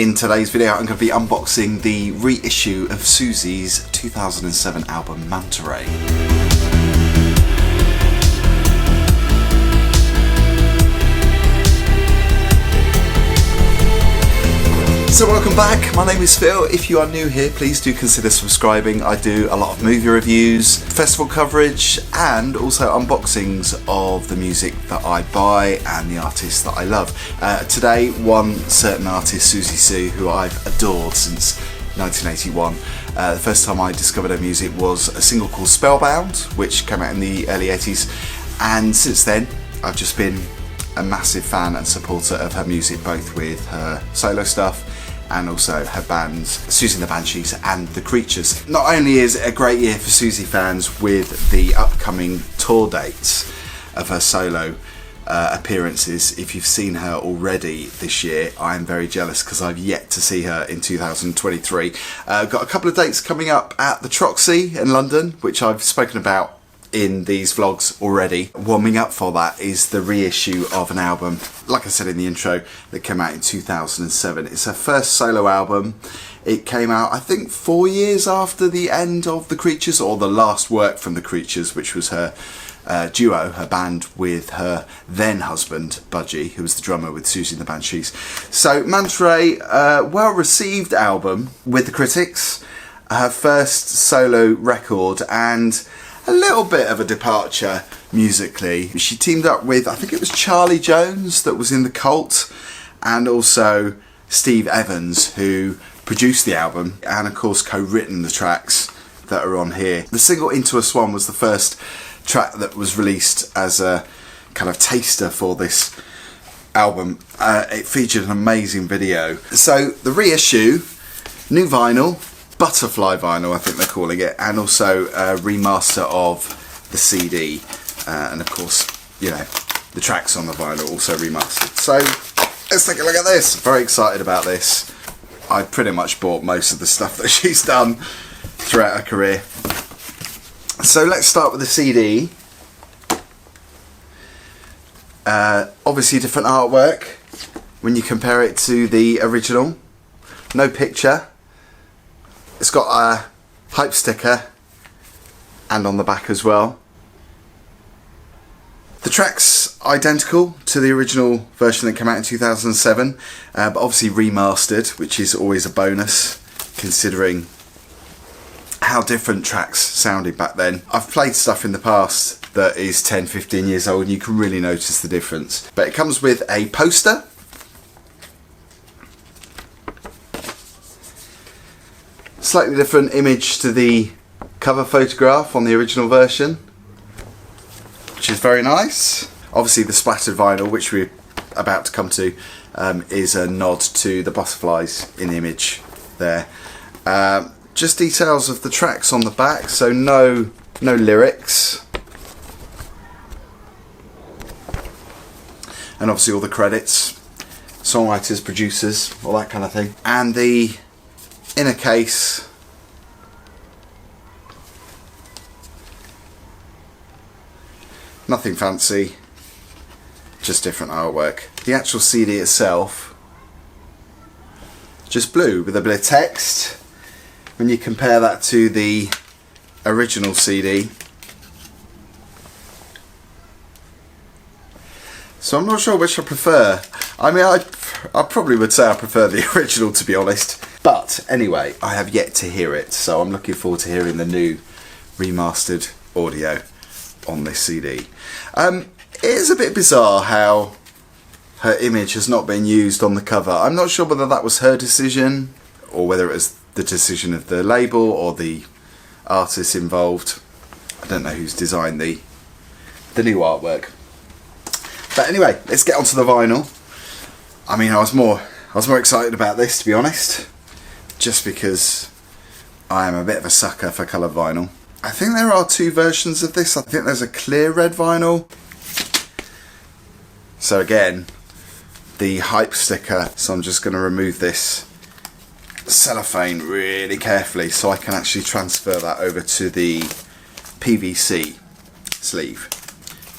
In today's video I'm going to be unboxing the reissue of SIOUXSIE's 2007 album Mantaray. So welcome back, my name is Phil. If you are new here, please do consider subscribing. I do a lot of movie reviews, festival coverage, and also unboxings of the music that I buy and the artists that I love. Today, one certain artist, SIOUXSIE, who I've adored since 1981. The first time I discovered her music was a single called Spellbound, which came out in the early 80s, and since then I've just been a massive fan and supporter of her music, both with her solo stuff and also her bands, Siouxsie and the Banshees and The Creatures. Not only is it a great year for SIOUXSIE fans with the upcoming tour dates of her solo appearances, if you've seen her already this year, I am very jealous because I've yet to see her in 2023. Got a couple of dates coming up at the Troxy in London, which I've spoken about in these vlogs already. Warming up for that is the reissue of an album, like I said in the intro, that came out in 2007. It's her first solo album. It came out, I think, 4 years after the end of The Creatures, or the last work from The Creatures, which was her duo, her band with her then husband, Budgie, who was the drummer with Siouxsie and the Banshees. So Mantaray, well received album with the critics, her first solo record, and a little bit of a departure musically. She teamed up with, I think it was Charlie Jones that was in The Cult, and also Steve Evans, who produced the album and of course co-written the tracks that are on here. The single Into a Swan was the first track that was released as a kind of taster for this album. It featured an amazing video. So the reissue, new vinyl, butterfly vinyl I think they're calling it, and also a remaster of the CD, and of course, you know, the tracks on the vinyl also remastered. So let's take a look at this. Very excited about this. I pretty much bought most of the stuff that she's done throughout her career. So let's start with the CD. Obviously different artwork when you compare it to the original. No picture. It's got a hype sticker and on the back as well. The track's identical to the original version that came out in 2007, but obviously remastered, which is always a bonus considering how different tracks sounded back then. I've played stuff in the past that is 10-15 years old and you can really notice the difference. But it comes with a poster, slightly different image to the cover photograph on the original version, which is very nice. Obviously the splattered vinyl, which we're about to come to, is a nod to the butterflies in the image there. Just details of the tracks on the back, so no lyrics. And obviously all the credits, songwriters, producers, all that kind of thing. And the inner case, nothing fancy, just different artwork. The actual CD itself, just blue with a bit of text. When you compare that to the original CD, so I'm not sure which I prefer. I mean, I probably would say I prefer the original, to be honest. But anyway, I have yet to hear it, so I'm looking forward to hearing the new remastered audio on this CD. It is a bit bizarre how her image has not been used on the cover. I'm not sure whether that was her decision or whether it was the decision of the label or the artists involved. I don't know who's designed the new artwork. But anyway, let's get onto the vinyl. I mean, I was more excited about this, to be honest, just because I am a bit of a sucker for coloured vinyl. I think there are two versions of this. I think there's a clear red vinyl. So again, the hype sticker. So I'm just going to remove this cellophane really carefully so I can actually transfer that over to the PVC sleeve.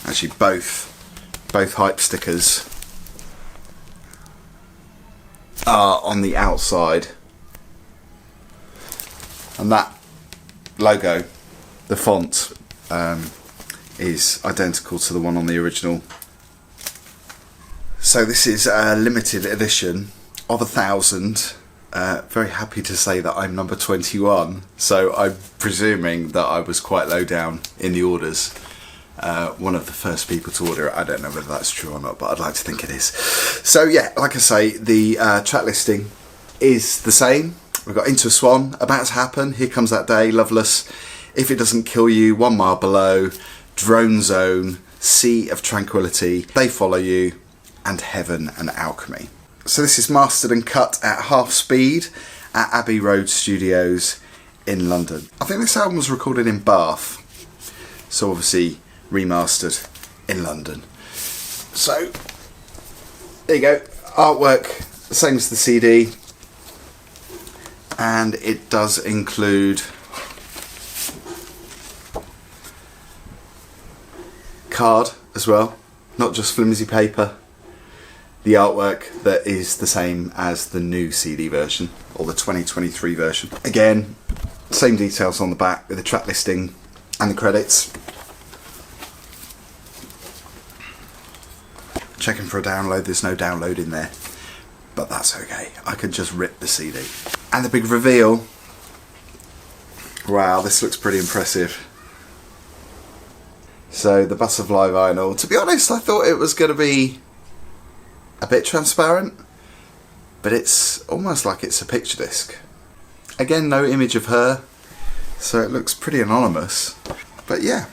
Actually both hype stickers are on the outside, and that logo, the font, is identical to the one on the original. So this is a limited edition of 1,000. Very happy to say that I'm number 21, so I'm presuming that I was quite low down in the orders. One of the first people to order it. I don't know whether that's true or not, but I'd like to think it is. So yeah, like I say, the track listing is the same. We've got Into a Swan, About to Happen, Here Comes That Day, Loveless, If It Doesn't Kill You, 1 Mile Below, Drone Zone, Sea of Tranquility, They Follow You, and Heaven and Alchemy. So this is mastered and cut at half speed at Abbey Road Studios in London. I think this album was recorded in Bath, so obviously remastered in London. So there you go, artwork same as the CD, and it does include card as well, not just flimsy paper. The artwork that is the same as the new CD version, or the 2023 version. Again, same details on the back with the track listing and the credits. Checking for a download, there's no download in there, but that's okay. I can just rip the CD. And the big reveal. Wow, this looks pretty impressive. So the butterfly vinyl, to be honest, I thought it was going to be a bit transparent, but it's almost like it's a picture disc. Again, no image of her, so it looks pretty anonymous. But yeah,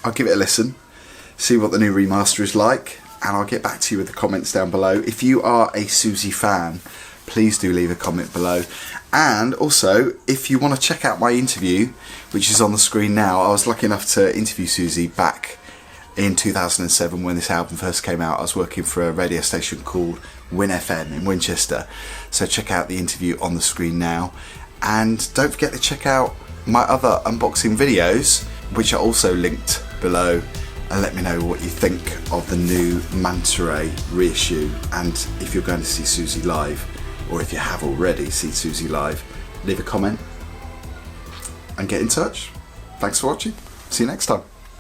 I'll give it a listen, see what the new remaster is like, and I'll get back to you with the comments down below. If you are a SIOUXSIE fan, please do leave a comment below. And also, if you want to check out my interview, which is on the screen now, I was lucky enough to interview SIOUXSIE back in 2007 when this album first came out. I was working for a radio station called Win FM in Winchester, so check out the interview on the screen now, and don't forget to check out my other unboxing videos, which are also linked below, and let me know what you think of the new Mantaray reissue, and if you're going to see SIOUXSIE live, or if you have already seen SIOUXSIE live, leave a comment and get in touch. Thanks for watching, see you next time.